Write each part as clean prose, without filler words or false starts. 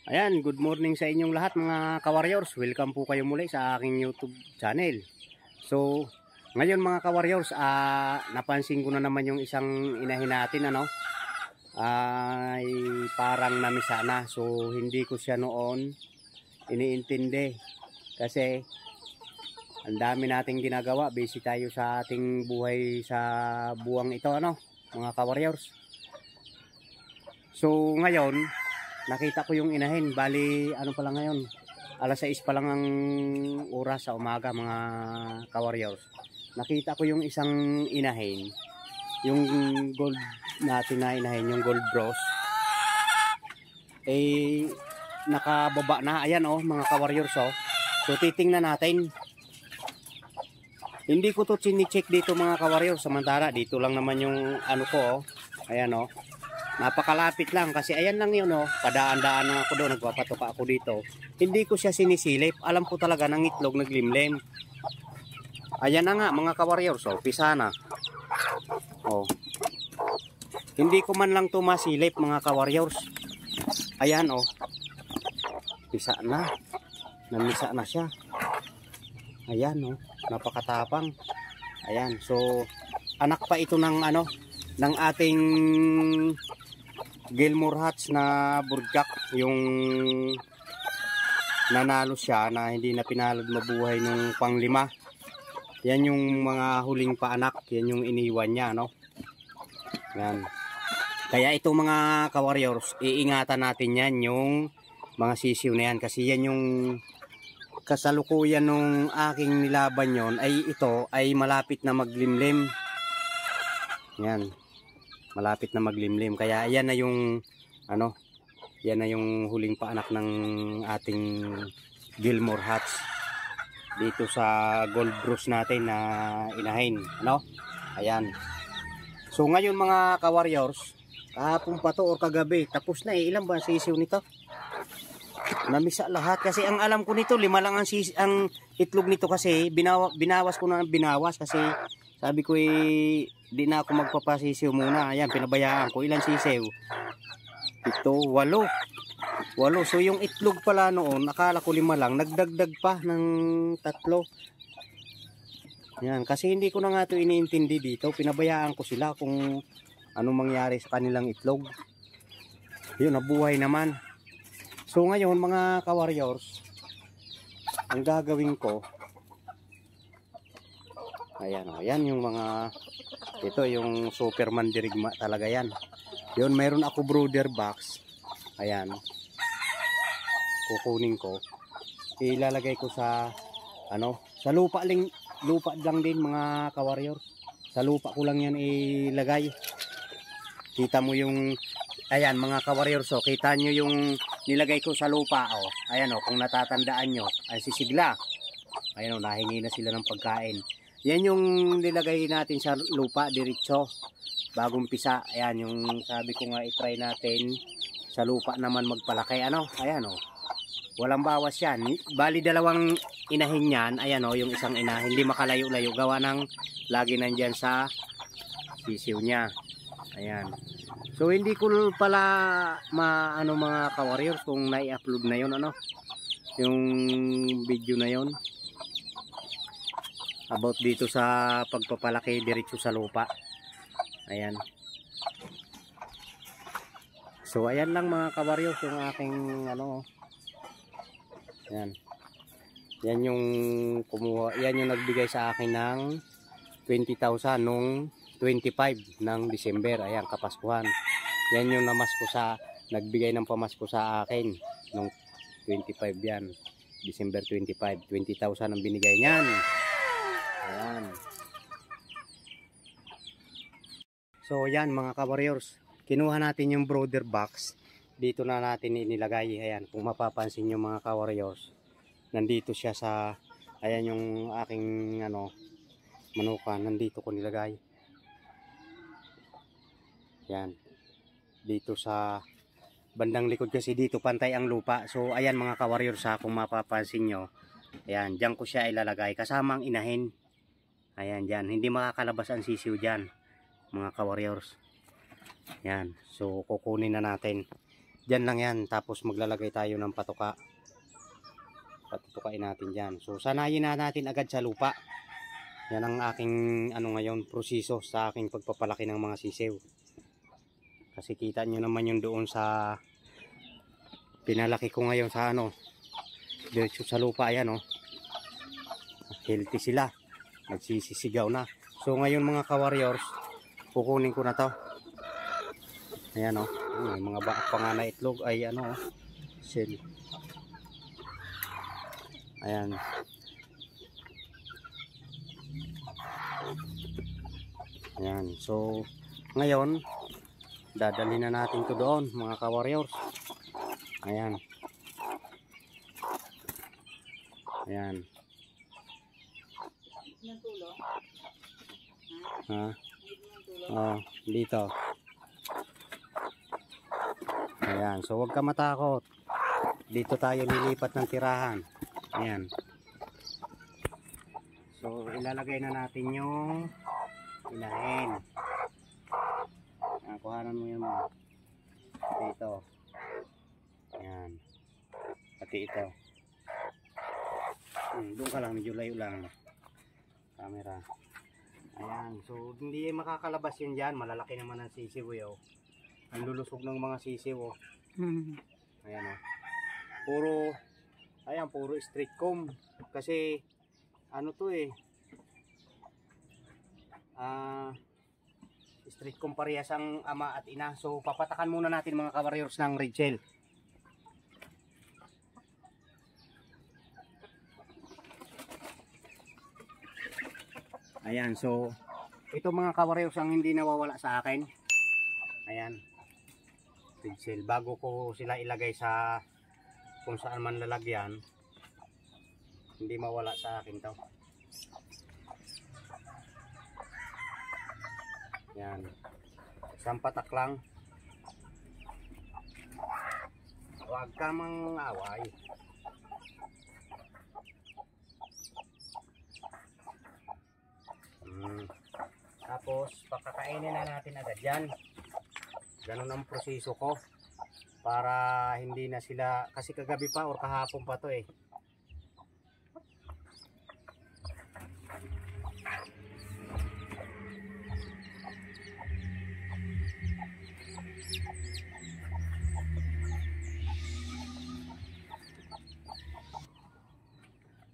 Ayan, good morning sa inyong lahat mga ka-warriors. Welcome po kayo muli sa aking YouTube channel. So, ngayon mga ka-warriors, napansin ko na naman yung isang inahin natin ay parang namisa na. So, hindi ko siya noon iniintindi kasi ang dami nating ginagawa. Busy tayo sa ating buhay sa buwang ito mga ka-warriors. So, ngayon nakita ko yung inahin, bali pa lang ngayon, alas 6 pa lang ang oras sa umaga mga ka-warriors. Nakita ko yung isang inahin, yung gold natin na inahin, yung gold bros, nakababa na, ayan mga ka-warriors. So titingnan natin. Hindi ko to chine-check dito mga ka-warriors, samantala dito lang naman yung ko, ayan napakalapit lang kasi ayan lang yun padaan-daan lang ako doon, nagpapatoka ako dito. Hindi ko siya sinisilip, alam ko talaga ng itlog naglimlim. Ayan na nga mga ka-warriors, pisa na. Hindi ko man lang tumasilip mga ka-warriors. Ayan pisa na. Namisa na siya. Ayan napakatapang. Ayan, so anak pa ito ng ng ating Gilmore Hatch na burgak, yung nanalo siya na hindi na pinalad mabuhay nung panglima. Yan yung mga huling paanak, yan yung iniwan niya Yan. Kaya ito mga ka-warriors, iingatan natin yan, yung mga sisiw na yan, kasi yan yung kasalukuyan nung aking nilaban yon, ay ito ay malapit na maglimlim. Yan, malapit na maglimlim. Kaya yan na yung yan na yung huling paanak ng ating Gilmore Hatch dito sa gold bros natin na inahin. Ayan. So ngayon mga ka-warriors, kahapon pa to or kagabi, tapos na ilan ba ang sisiw nito? Namisa lahat kasi ang alam ko nito 5 lang ang itlog nito, kasi binawas ko na kasi sabi ko di na ako magpapasisiw muna. Ayan, pinabayaan ko. Ilan sisiw? Ito, 8. So yung itlog pala noon, akala ko 5 lang, nagdagdag pa ng 3. Yan, kasi hindi ko na nga ito iniintindi dito. Pinabayaan ko sila kung anong mangyari sa kanilang itlog. Yun, nabuhay naman. So ngayon mga ka-warriors, ang gagawin ko, ayan yung mga, ito yung Superman dirigma talaga yan. Yun, mayroon ako brooder box. Ayan, kukunin ko, ilalagay ko sa sa lupa lang din mga ka-warriors. Sa lupa ko lang yan ilagay. Kita mo yung, ayan mga ka-warriors, kita nyo yung nilagay ko sa lupa. Ayan kung natatandaan nyo, ay sisigla. Ayan nahingi na sila ng pagkain. Yan yung nilagay natin sa lupa, diretso, bagong pisa. Ayan yung sabi ko nga, i-try natin sa lupa naman magpalaki. Ayan walang bawas yan. Bali 2 inahin yan. Ayan yung isang ina, hindi makalayo-layo, gawa ng lagi nandyan sa sisiw niya. Ayan. So hindi ko pala mga ka-warriors kung nai-upload na yun yung video na yun about dito sa pagpapalaki diretso sa lupa. Ayan. So ayan lang mga ka-warriors yung aking Ayan. Yan yung kumuha, yan yung nagbigay sa akin ng 20,000 nung 25 ng December. Ayan, Kapaskuhan. Yan yung nagbigay ng pamasko sa akin nung 25 yan. December 25. 20,000 ang binigay niyan. Ayan. So yan mga ka-warriors, kinuha natin yung brooder box, dito na natin inilagay. Ayan, kung mapapansin nyo mga ka-warriors, nandito siya sa, ayan yung aking manukan, nandito ko nilagay. Yan, dito sa bandang likod, kasi dito pantay ang lupa. So ayan mga ka-warriors, kung mapapansin nyo, ayan, dyan ko siya ilalagay kasama ang inahin. Ayan, dyan, hindi makakalabas ang sisiw dyan mga ka-warriors. Yan, so kukunin na natin. Diyan lang yan. Tapos maglalagay tayo ng patuka. Patutukain natin dyan. So sanayin na natin agad sa lupa. Yan ang aking ngayon proseso sa aking pagpapalaki ng mga sisiw. Kasi kita nyo naman yung doon sa pinalaki ko ngayon sa diretso sa lupa. Ayan healthy sila. Nagsisisigaw na. So ngayon mga ka-warriors, kukunin ko na to. Ayan may mga baka pa nga na itlog ay shell. Ayan. Ayan. So ngayon dadalhin na natin to doon mga ka-warriors. Ayan. Ayan. Dito. Ayan. So huwag ka matakot. Dito tayo lilipat ng tirahan. Ayan. So ilalagay na natin yung inahin. Kuhanan mo yun mo. Dito. Ayan. Pati ito. Doon ka lang. Medyo layo lang. Camera. Ayan. So hindi makakalabas yun dyan. Malalaki naman ang sisiw. Ang lulusog ng mga sisiw. Ayan puro straight comb. Kasi to straight comb parehas ang ama at ina. So papatakan muna natin mga ka-warriors ng red shell. Ayan, so ito mga ka-warriors ang hindi nawawala sa akin. Ayan, red shell. Bago ko sila ilagay sa kung saan man lalagyan, hindi mawala sa akin to. Yan. Isang patak lang. Huwag ka mang away. Tapos pakakainin na natin agad yan. Ganun ang proseso ko. Para hindi na sila, kasi kagabi pa or kahapon pa to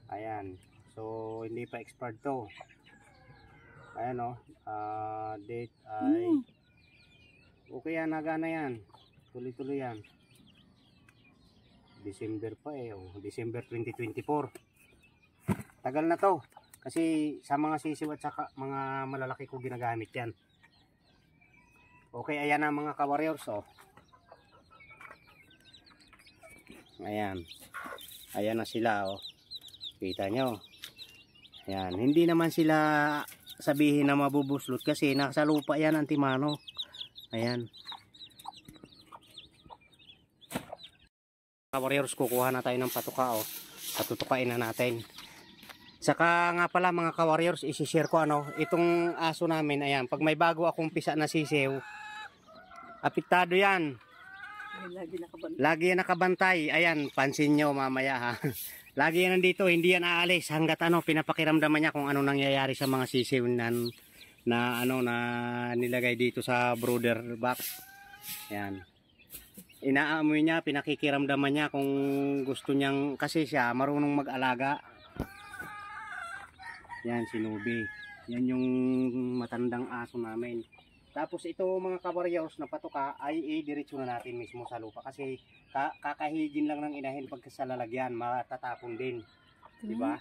Ayan. So hindi pa expired to. Ayan date ay okay yan, nagana yan. Tuloy-tuloy yan. December pa December 2024. Tagal na to. Kasi sa mga sisiw at saka mga malalaki ko ginagamit yan. Okay, ayan na mga ka-warriors Ayan. Ayan na sila Kita nyo. Ayan. Hindi naman sila sabihin na mabubuslot kasi nasa lupa yan antimano. Ayan. Ka-warriors, kukuha na tayo ng patuka Patutukain na natin. Saka nga pala mga ka-warriors, isi-share ko itong aso namin. Ayan, pag may bago akong pisa na sisiw, apektado yan. Lagi yan nakabantay. Ayan, pansin nyo mamaya ha. Lagi yan nandito, hindi yan aalis hanggat pinapakiramdaman niya kung ano nangyayari sa mga sisiw na nilagay dito sa brooder box. Ayan. Inaamoy niya, pinakikiramdaman niya kung gusto niyang, kasi siya marunong mag-alaga. Yan si Nubi. Yan yung matandang aso namin. Tapos ito mga ka-warriors na patuka ay diretso na natin mismo sa lupa kasi kakahigin lang ng inahin pagka sa lalagyan, matatapon din. Di ba?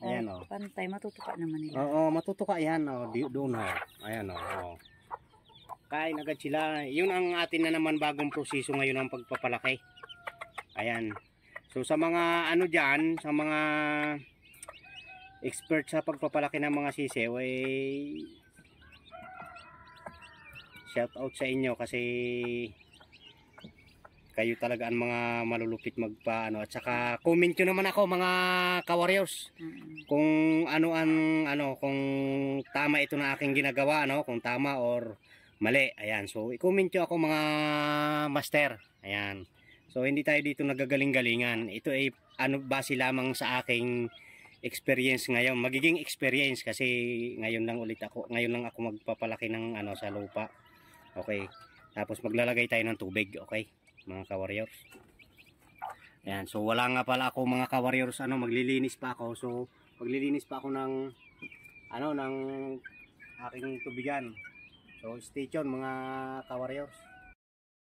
Ayan Pantay, matutuka naman nila. Oo, matutuka yan doon Ayan kain agad sila. Yun ang atin na naman bagong proseso ngayon ang pagpapalaki. Ayan. So sa mga dyan, sa mga expert sa pagpapalaki ng mga sisiw shout out sa inyo kasi kayo talaga ang mga malulupit at saka comment nyo naman ako mga ka-warriors kung kung tama ito na aking ginagawa kung tama or mali. Ayan. So, i-comment nyo ako mga master. Ayan. So, hindi tayo dito nagagaling-galingan. Ito ay base lamang sa aking experience ngayon. Magiging experience kasi ngayon lang ako magpapalaki ng sa lupa. Okay. Tapos maglalagay tayo ng tubig. Okay, mga ka-warriors. Ayan. So, wala nga pala ako mga ka-warriors. Maglilinis pa ako. So, maglilinis pa ako ng ng aking tubigan. So, stay tuned mga ka-warriors.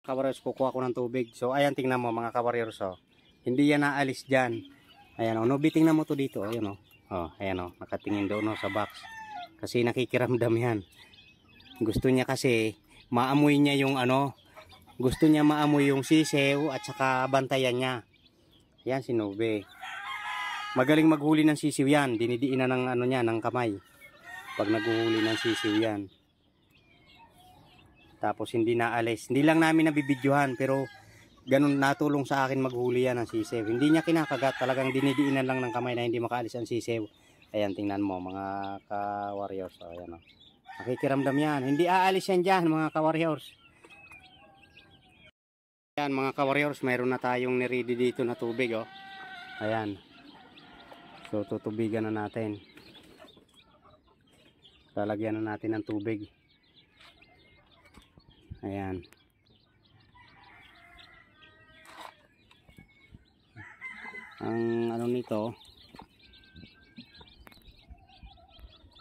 Ka-warriors, kukuha ko ng tubig. So, ayan, tingnan mo mga ka-warriors. Hindi yan naalis dyan. Ayan o, Nubi, tingnan mo to dito. Ayan o. Ayan o, nakatingin doon sa box. Kasi nakikiramdam yan. Gusto niya kasi maamoy niya yung gusto niya maamoy yung sisew at saka bantayan niya. Ayan si Nubi. Magaling maghuli ng sisiw yan. Dinidiinan ng niya, ng kamay. Pag naghuhuli ng sisiw yan. Tapos hindi naalis. Hindi lang namin nabibidyohan pero ganun natulong sa akin maghuli yan ng sisew. Hindi niya kinakagat, talagang dinidiinan lang ng kamay na hindi makaalis ang sisew. Ayan, tingnan mo mga ka-warriors. Ayan o. Nakikiramdam yan. Hindi aalis yan dyan mga ka-warriors. Ayan mga ka-warriors, mayroon na tayong niready dito na tubig o. Ayan. So tutubigan na natin. Lalagyan na natin ng tubig. Ayan. Ang nito.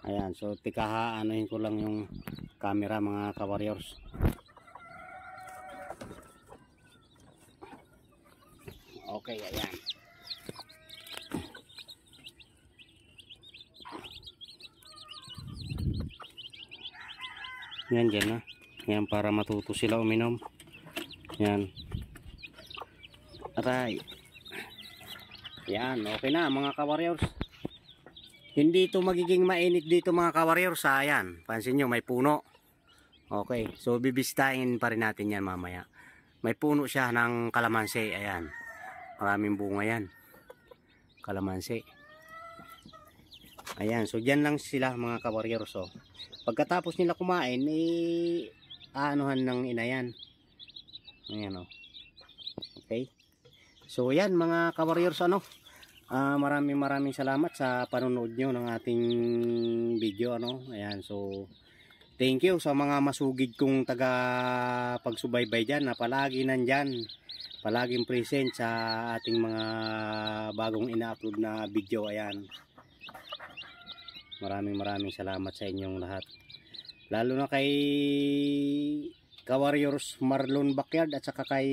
Ayan, so anuhin ko lang yung camera mga ka-warriors. Okay, ayan. Yan dyan na. Yan para matuto sila uminom. Yan. Aray. Yan, okay na mga ka-warriors. Hindi ito magiging mainit dito mga ka-warriors. Ayan, pansin nyo may puno. Okay, so bibistain pa rin natin yan mamaya. May puno siya ng kalamansi. Ayan, maraming bunga yan. Kalamansi. Ayan, so dyan lang sila mga ka-warriors. So, pagkatapos nila kumain, aanuhan ng inayan. Ayan o. Okay. So yan mga ka-warriors, maraming salamat sa panonood nyo ng ating video. Ayan, so thank you sa mga masugid kong taga pagsubaybay dyan na palagi nandyan, palaging present sa ating mga bagong ina-upload na video. Ayan, maraming salamat sa inyong lahat, lalo na kay ka-warriors Marlon Backyard at saka kay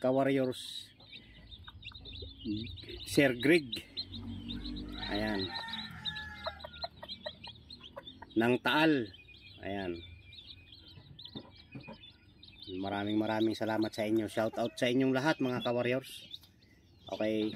ka-warriors Sir Greg. Ayan, ng Taal. Ayan, maraming salamat sa inyo. Shout out sa inyong lahat mga ka-warriors. Okay.